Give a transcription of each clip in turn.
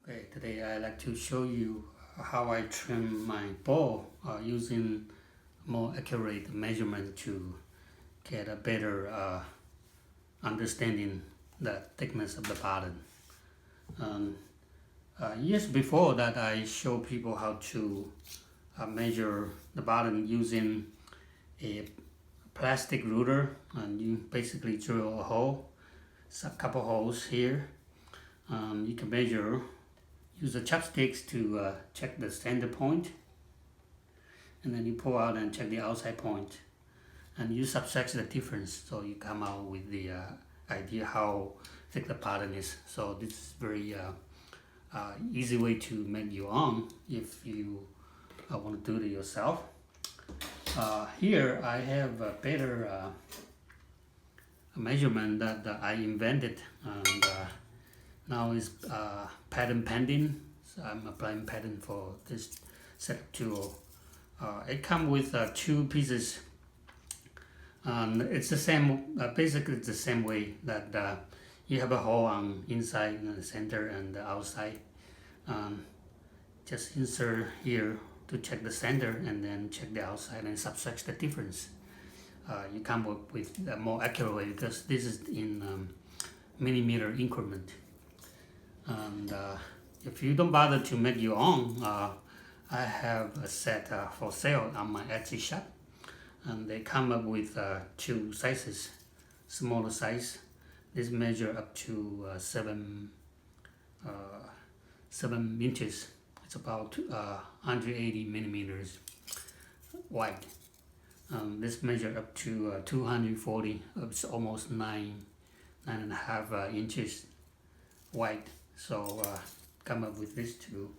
Okay, today I'd like to show you how I trim my bowl using more accurate measurement to get a better understanding the thickness of the bottom. Years before that, I show people how to measure the bottom using a plastic ruler, and you basically drill a hole, a couple holes here. You can measure. Use the chopsticks to check the center point, and then you pull out and check the outside point, and you subtract the difference, so you come out with the idea how thick the bottom is. So this is very easy way to make your own if you want to do it yourself. Here I have a better measurement that I invented, and now is pattern pending, so I'm applying pattern for this set tool. It comes with two pieces, and it's the same. Basically, it's the same way that you have a hole on inside, in the center, and the outside. Just insert here to check the center, and then check the outside and subtract the difference. You come up with a more accurate way because this is in millimeter increment. And if you don't bother to make your own, I have a set for sale on my Etsy shop, and they come up with two sizes. Smaller size, this measure up to 7 inches. It's about 180 millimeters wide. This measure up to 240. It's almost 9.5 inches wide. So come up with this too.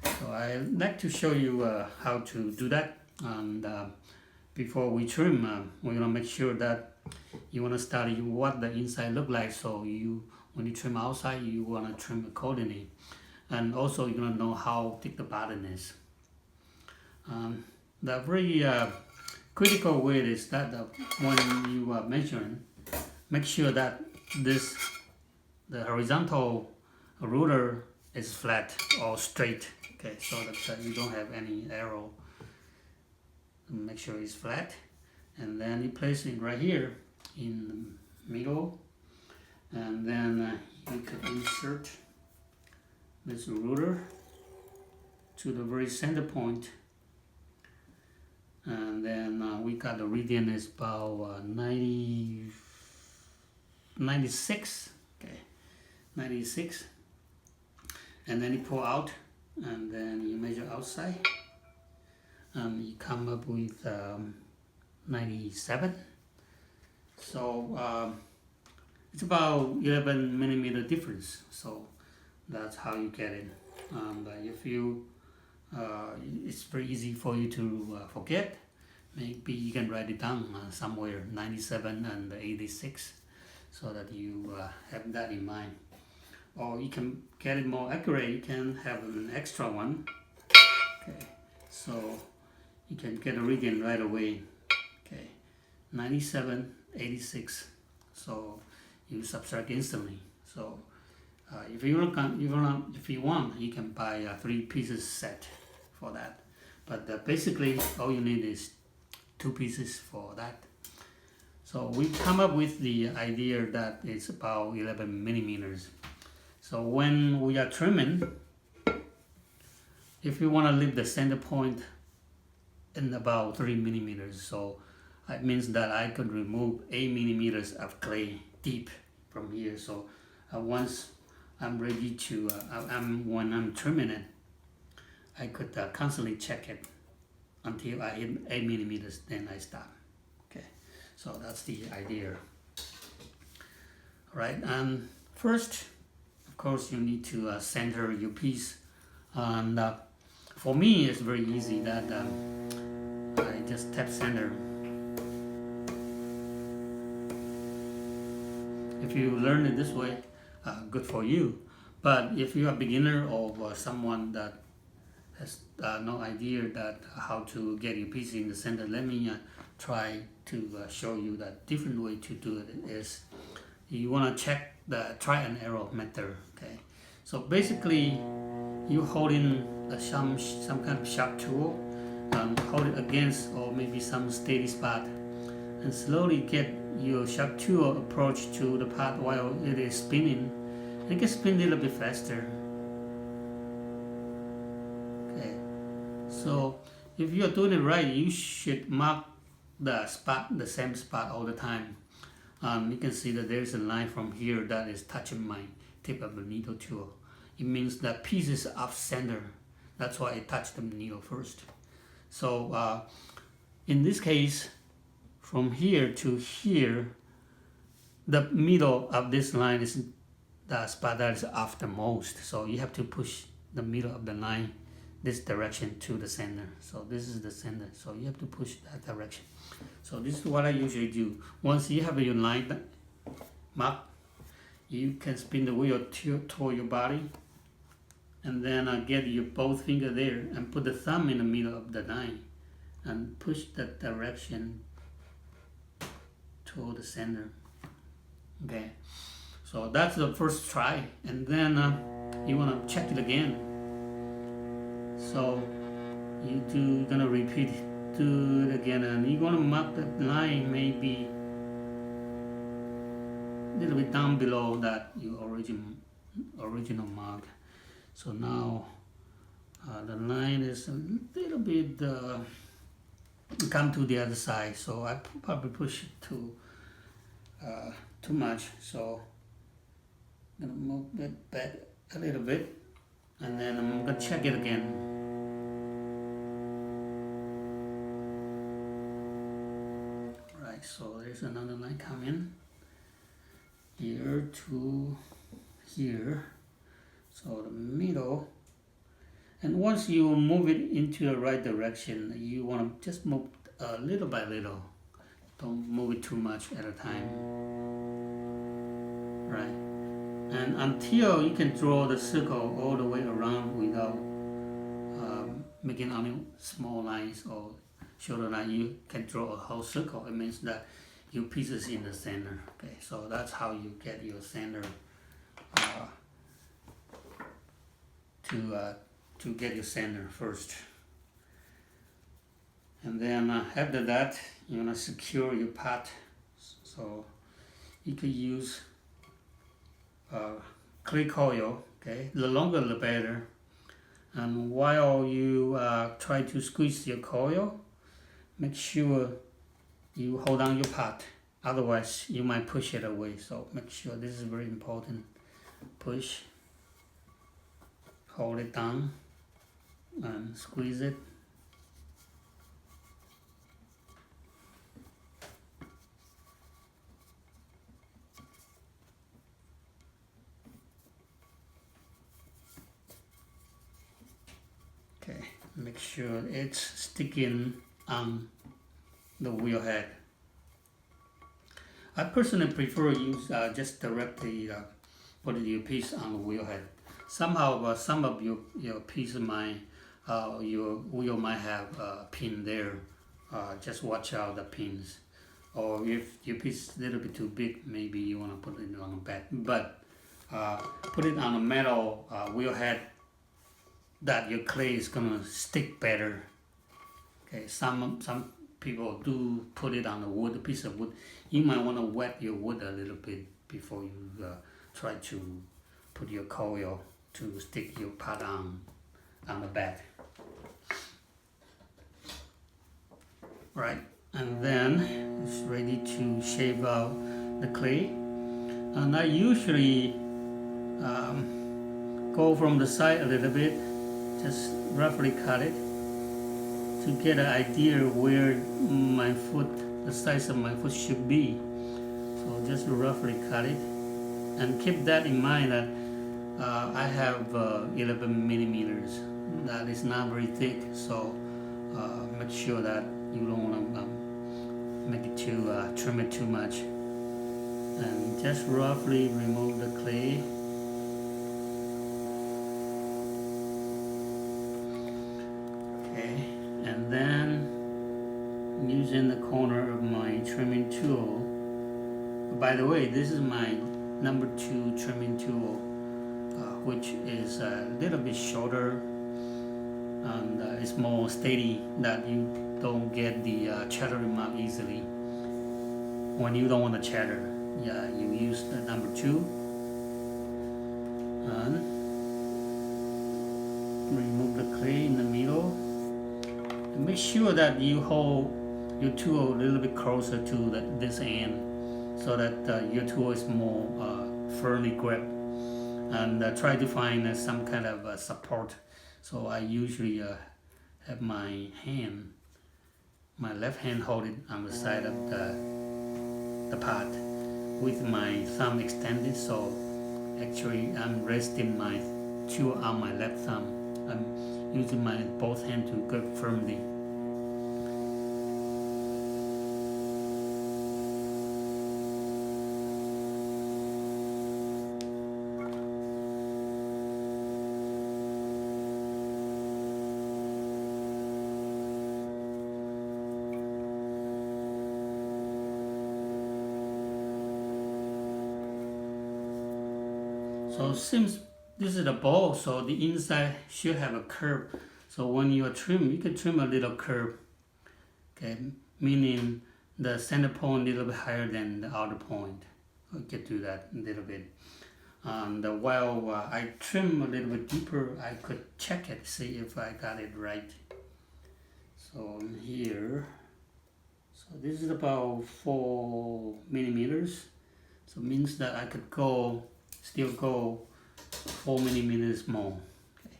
So I'd like to show you how to do that. And before we trim, we're gonna make sure that you wanna study what the inside look like. So when you trim outside, you wanna trim accordingly, and also you're gonna know how thick the bottom is. The very critical way is that when you are measuring, make sure that the horizontal ruler is flat or straight, okay, so that you don't have any arrow. Make sure it's flat, and then you place it right here in the middle, and then you can insert this ruler to the very center point, and then we got the radian is about 96, okay, 96. And then you pull out, and then you measure outside, and you come up with 97. So it's about 11 millimeter difference. So that's how you get it. If you, it's very easy for you to forget. Maybe you can write it down somewhere, 97 and 86, so that you have that in mind. Or you can get it more accurate, you can have an extra one. Okay, so you can get a reading right away. Okay, 97, 86. So you subtract instantly. So if you want, you can buy a 3 pieces set for that. But basically, all you need is 2 pieces for that. So we come up with the idea that it's about 11 millimeters. So when we are trimming, if you want to leave the center point in about 3 millimeters, so it means that I could remove 8 millimeters of clay deep from here. So once I'm ready to, when I'm trimming it, I could constantly check it until I hit 8 millimeters, then I stop. Okay, so that's the idea. All right, and first, of course, you need to center your piece, and for me it's very easy that I just tap center. If you learn it this way, good for you. But if you are a beginner or someone that has no idea that how to get your piece in the center, let me try to show you that different way to do it is you want to check the try and error method. Okay, So basically, you hold in some kind of sharp tool, hold it against or maybe some steady spot, and slowly get your sharp tool approach to the part while it is spinning. And it can spin a little bit faster. Okay, so if you are doing it right, you should mark the spot, the same spot all the time. You can see that there's a line from here that is touching my tip of the needle tool. It means that piece is off center. That's why I touched the needle first. So in this case, from here to here, the middle of this line is the spot that is off the most. So you have to push the middle of the line this direction to the center. So this is the center. So you have to push that direction. So this is what I usually do. Once you have your line marked, you can spin the wheel toward your body, and then get your both finger there and put the thumb in the middle of the line and push that direction toward the center. Okay, so that's the first try, and then you want to check it again. So you're gonna repeat it. Do it again, and you're gonna mark that line maybe a little bit down below that your original mark. So now the line is a little bit come to the other side, so I probably push it too much. So I'm gonna move it back a little bit, and then I'm gonna check it again. So there's another line coming here to here, so the middle. And once you move it into the right direction, you want to just move little by little. Don't move it too much at a time, right? And until you can draw the circle all the way around without making any small lines or shorter line, you can draw a whole circle. It means that your piece is in the center. Okay, so that's how you get your center to get your center first. And then after that, you want to secure your pot. So you can use clay coil. Okay, the longer the better. And while you try to squeeze your coil, make sure you hold down your pot, otherwise you might push it away. So make sure, this is very important. Push, hold it down, and squeeze it. Okay, make sure it's sticking on the wheel head. I personally prefer use just directly put your piece on the wheel head. Somehow some of your piece might your wheel might have a pin there. Just watch out the pins. Or if your piece is a little bit too big, maybe you want to put it on the back. But put it on a metal wheel head that your clay is gonna stick better. Okay, some people do put it on a wood, piece of wood. You might want to wet your wood a little bit before you try to put your coil to stick your pot on the back. Right, and then it's ready to shave out the clay. And I usually go from the side a little bit, just roughly cut it, to get an idea where my foot, the size of my foot should be. So just roughly cut it, and keep that in mind that I have 11 millimeters. That is not very thick, so make sure that you don't want to make it trim it too much. And just roughly remove the clay. And then using the corner of my trimming tool. By the way, this is my number 2 trimming tool. which is a little bit shorter and it's more steady, that you don't get the chattering mark easily. When you don't want to chatter, yeah, you use the number 2 and remove the clay in the middle. And make sure that you hold your tool a little bit closer to this end, so that your tool is more firmly gripped, and try to find some kind of support. So I usually have my left hand hold it on the side of the pot with my thumb extended, so actually I'm resting my tool on my left thumb. I'm using my both hands to grip firmly. So since this is a bowl, so the inside should have a curve. So when you trim, you can trim a little curve, okay, meaning the center point a little bit higher than the outer point. I'll get to that a little bit. And while I trim a little bit deeper, I could check it, see if I got it right. So here, so this is about 4 millimeters. So it means that I could still go 4 millimeters more. Okay.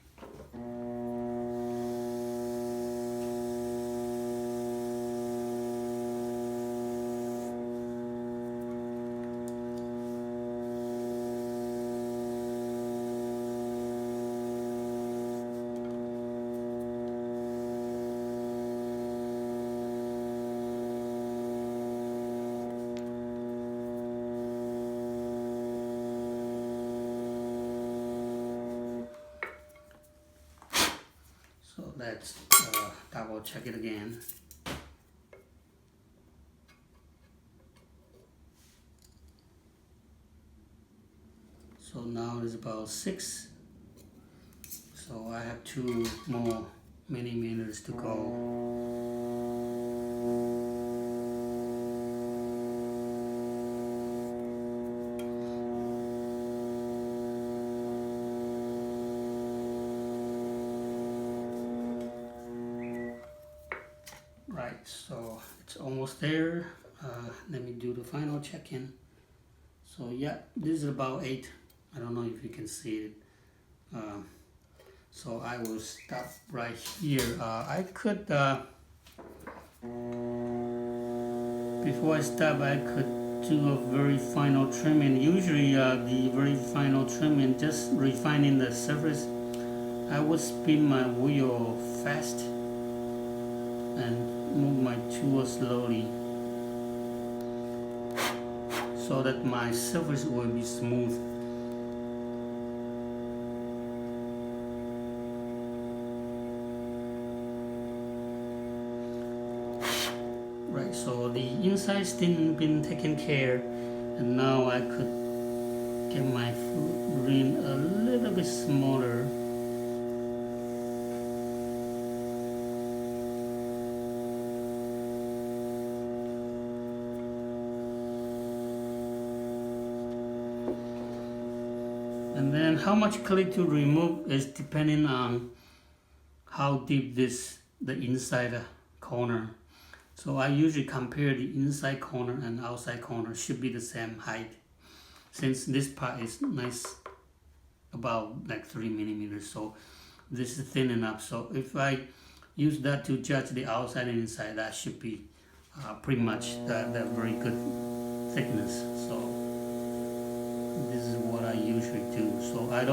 So let's double check it again. So now it's about 6. So I have 2 more millimeters to go. Right, so it's almost there. Let me do the final check-in. So yeah, this is about 8. I don't know if you can see it. So I will stop right here. I could, before I stop, I could do a very final trimming. Usually the very final trimming, just refining the surface, I would spin my wheel fast and move my tool slowly so that my surface will be smooth. Right, so the inside still been taken care, and now I could get my foot ring a little bit smaller. And then how much clay to remove is depending on how deep the inside corner. So I usually compare the inside corner and outside corner should be the same height. Since this part is nice, about like 3 millimeters, so this is thin enough. So if I use that to judge the outside and inside, that should be pretty much the very good thickness. So this is what I usually do. So I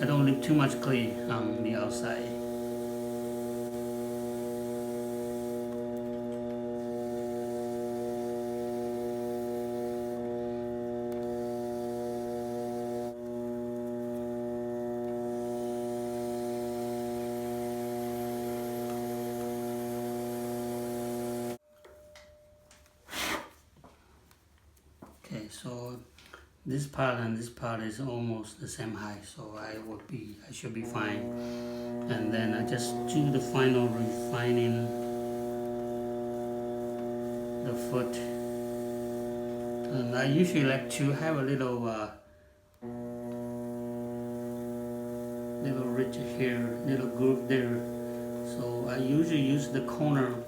don't leave too much clay on the outside. Okay, so this part and this part is almost the same height, so I should be fine. And then I just do the final refining the foot. And I usually like to have a little ridge here, little groove there. So I usually use the corner,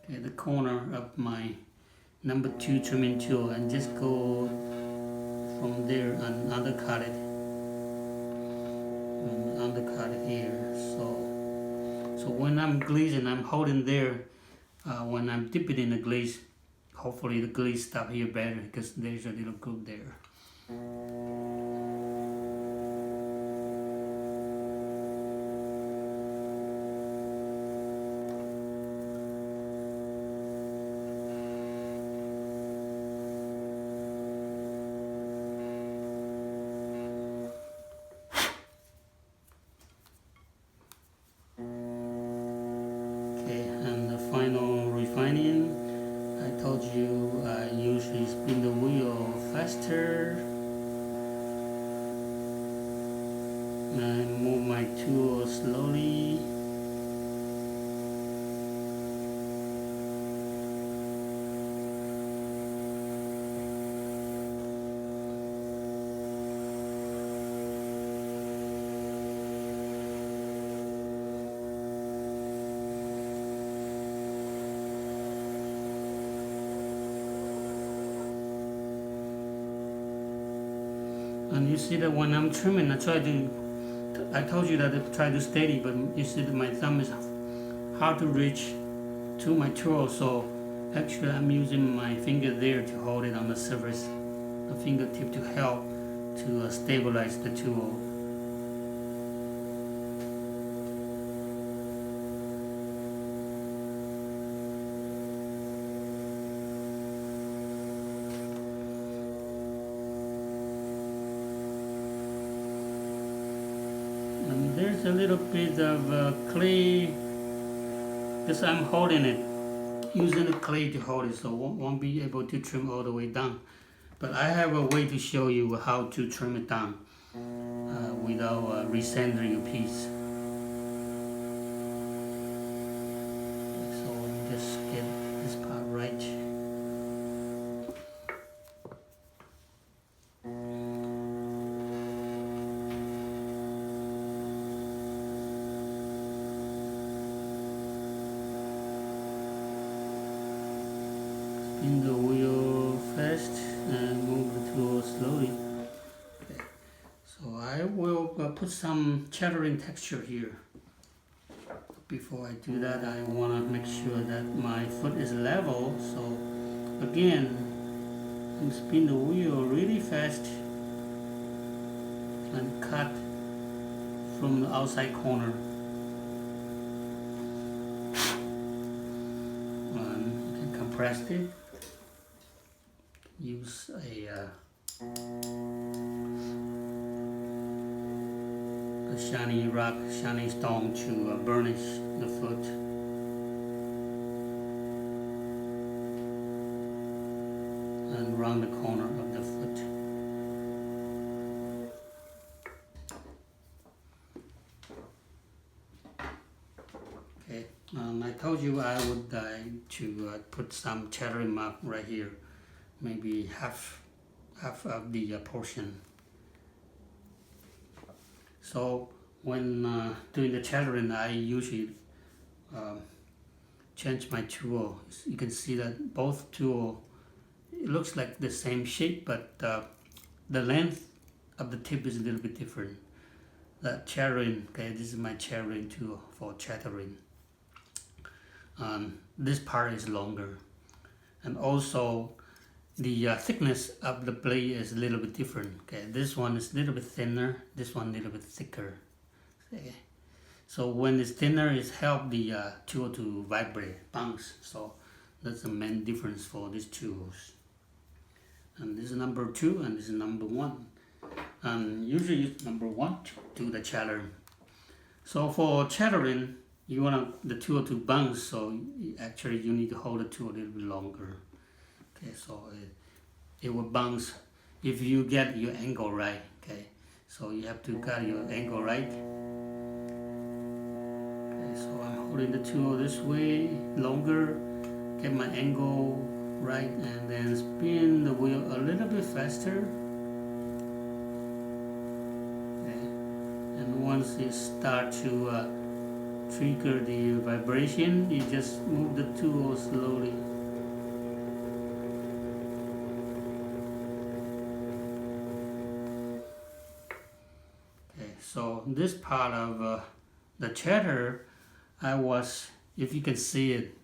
the corner of my number 2 trimming tool and just go from there and undercut it. And undercut it here. So when I'm glazing, I'm holding there. When I'm dipping in the glaze, hopefully the glaze stop here better because there's a little groove there. Final refining, I told you I usually spin the wheel faster and move my tool slowly. And you see that when I'm trimming, I told you that I try to steady, but you see that my thumb is hard to reach to my tool, so actually I'm using my finger there to hold it on the surface, the fingertip to help to stabilize the tool. And there's a little bit of clay, because I'm holding it, using the clay to hold it, so won't be able to trim all the way down. But I have a way to show you how to trim it down without recentering your piece. So just get this part right. Spin the wheel fast and move the tool slowly. Okay. So I will put some chattering texture here. Before I do that, I want to make sure that my foot is level. So again, I'm spin the wheel really fast and cut from the outside corner. And you can compress it. Use a shiny rock, shiny stone to burnish the foot. And round the corner of the foot. Okay, I told you I would to put some chattering mark right here. Maybe half of the portion. So when doing the chattering, I usually change my tool. You can see that both tool, it looks like the same shape, but the length of the tip is a little bit different. That chattering, okay, this is my chattering tool for chattering. This part is longer, and also the thickness of the blade is a little bit different. Okay, this one is a little bit thinner, this one a little bit thicker. Okay. So when it's thinner, it helps the tool to vibrate, bounce. So that's the main difference for these tools. And this is number 2 and this is number 1. And usually use number 1 to do the chattering. So for chattering, you want the tool to bounce, so actually you need to hold the tool a little bit longer. Okay, so it will bounce. if you get your angle right. Okay, so you have to get your angle right. Okay, so I'm holding the tool this way longer, get my angle right, and then spin the wheel a little bit faster. Okay, and once it starts to trigger the vibration, you just move the tool slowly. Okay, so this part of the chatter, I was, if you can see it,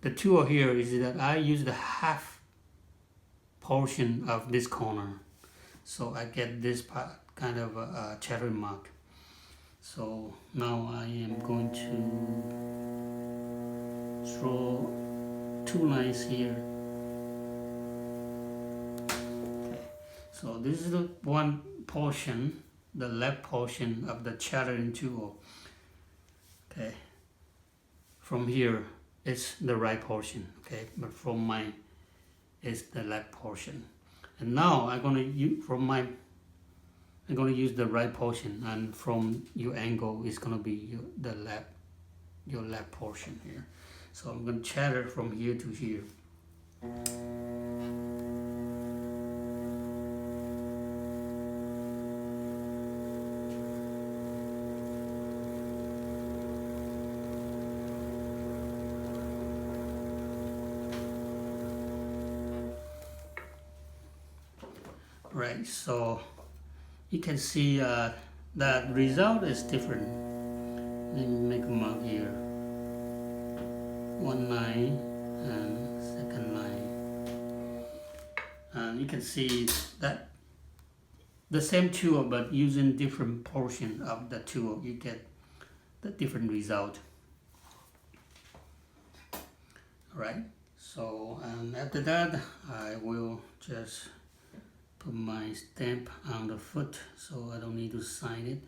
the tool here is that I use the half portion of this corner, so I get this part kind of a chatter mark. So now I am going to draw 2 lines here. Okay, so this is the one portion, the left portion of the chattering tool. Okay, from here it's the right portion. Okay, but from mine is the left portion. And now I'm gonna use use the right portion, and from your angle is gonna be your left portion here. So I'm gonna chatter from here to here. Right, so you can see that result is different. Let me make a mark here. 1 line and second line. And you can see that the same tool, but using different portion of the tool, you get the different result. Alright, so and after that I will just put my stamp on the foot, so I don't need to sign it.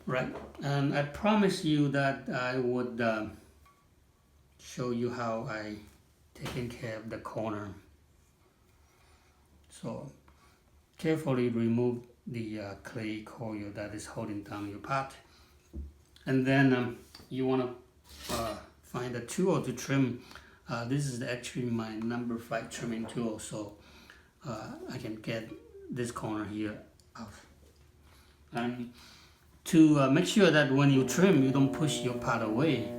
Right, and I promised you that I would show you how I taken care of the corner. So carefully remove the clay coil that is holding down your pot. And then you want to find a tool to trim. This is actually my number 5 trimming tool, so I can get this corner here off. And to make sure that when you trim, you don't push your pot away,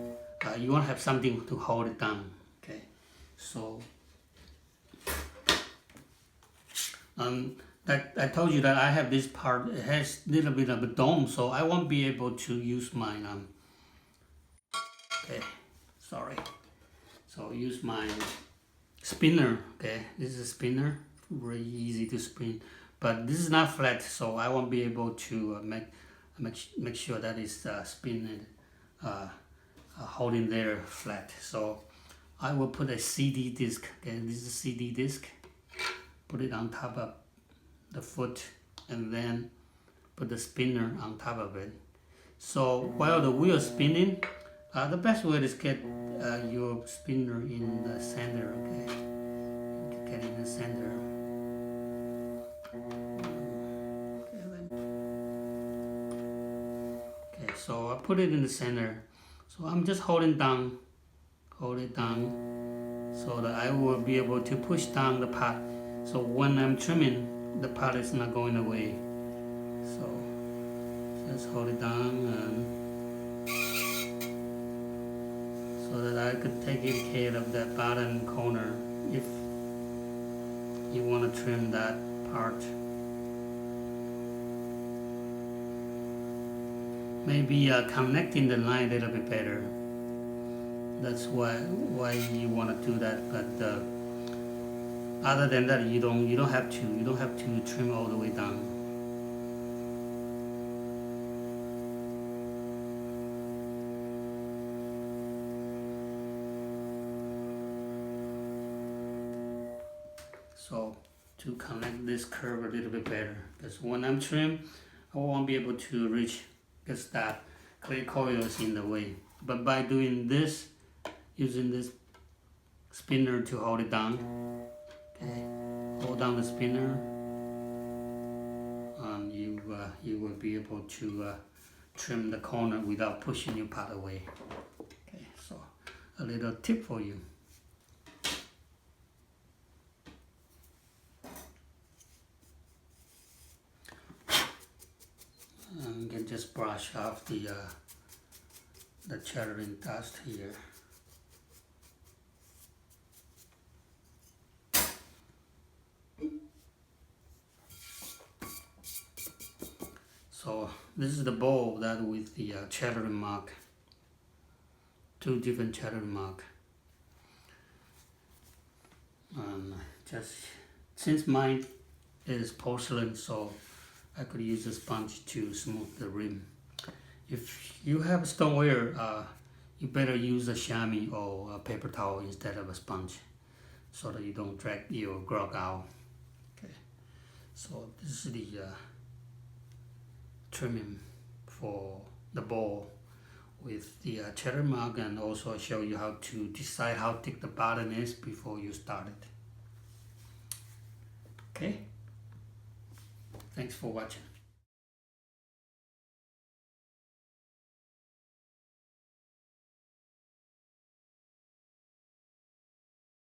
you want to have something to hold it down. Okay, so I told you that I have this part, it has a little bit of a dome, so I won't be able to use my, okay, sorry. So use my spinner, okay, this is a spinner, very easy to spin, but this is not flat, so I won't be able to make sure that it's spinning, holding there flat. So I will put a CD disc, okay, this is a CD disc, put it on top of the foot, and then put the spinner on top of it. So while the wheel is spinning, the best way is get your spinner in the center. Okay, get it in the center. Okay, so I put it in the center. So I'm just hold it down, so that I will be able to push down the pot. So when I'm trimming, the pot is not going away. So just hold it down, and so that I could take care of that bottom corner if you want to trim that part. Maybe connecting the line a little bit better. That's why you want to do that, but other than that, you don't have to trim all the way down. So to connect this curve a little bit better, because when I'm trim, I won't be able to reach because that clay coil is in the way. But by doing this, using this spinner to hold it down, okay, hold down the spinner, and you will be able to trim the corner without pushing your pot away. Okay, so a little tip for you. And you can just brush off the chattering dust here. So this is the bowl that with the chattering mark, 2 different chattering mark. And just since mine is porcelain, so I could use a sponge to smooth the rim. If you have stoneware, you better use a chamois or a paper towel instead of a sponge, so that you don't drag your grog out. Okay, so this is the trimming for the bowl with the cheddar mark, and also I show you how to decide how thick the bottom is before you start it. Okay, thanks for watching.